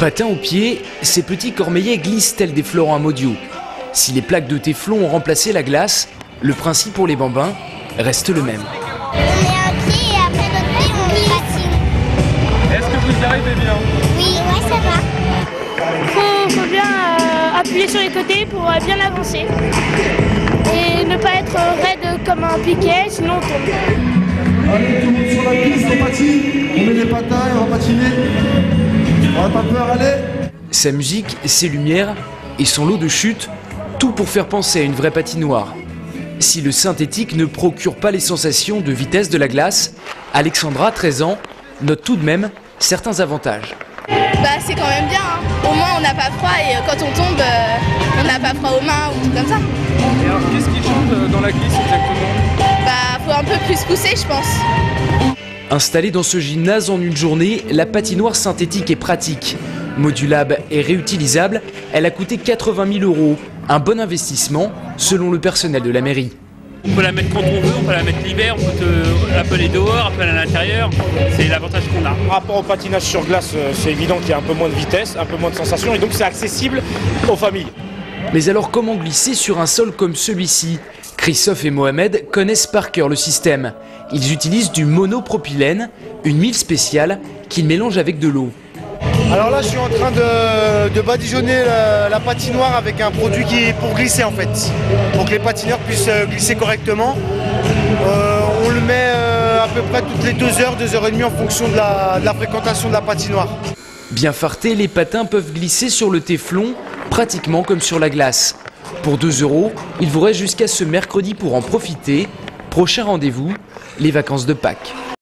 Patins aux pieds, ces petits cormeillets glissent tels des fleurons à modio. Si les plaques de téflon ont remplacé la glace, le principe pour les bambins reste le même. On met un pied et après notre pied on patine. Est-ce que vous y arrivez bien? Oui, ouais, ça va. Faut bien appuyer sur les côtés pour bien avancer. Et ne pas être raide comme un piquet, sinon on tombe. Allez, tout le monde sur la piste, on patine, on met les patins et on va patiner. On n'a pas peur, allez. Sa musique, ses lumières et son lot de chutes, tout pour faire penser à une vraie patinoire. Si le synthétique ne procure pas les sensations de vitesse de la glace, Alexandra, 13 ans, note tout de même certains avantages. C'est quand même bien, hein. Au moins on n'a pas froid et quand on tombe, on n'a pas froid aux mains ou tout comme ça. Et alors qu'est-ce qui change dans la glisse exactement? Faut un peu plus pousser je pense. Installée dans ce gymnase en une journée, la patinoire synthétique est pratique. Modulable et réutilisable, elle a coûté 80 000 €. Un bon investissement, selon le personnel de la mairie. On peut la mettre quand on veut, on peut la mettre l'hiver, on peut l'appeler dehors, appeler à l'intérieur. C'est l'avantage qu'on a. Par rapport au patinage sur glace, c'est évident qu'il y a un peu moins de vitesse, un peu moins de sensation et donc c'est accessible aux familles. Mais alors comment glisser sur un sol comme celui-ci? Christophe et Mohamed connaissent par cœur le système. Ils utilisent du monopropylène, une mille spéciale qu'ils mélangent avec de l'eau. Alors là, je suis en train de badigeonner la patinoire avec un produit qui est pour glisser en fait, pour que les patineurs puissent glisser correctement. On le met à peu près toutes les 2 heures, 2 heures et demie en fonction de la fréquentation de la patinoire. Bien fartés, les patins peuvent glisser sur le téflon, pratiquement comme sur la glace. Pour 2 €, il vous reste jusqu'à ce mercredi pour en profiter. Prochain rendez-vous, les vacances de Pâques.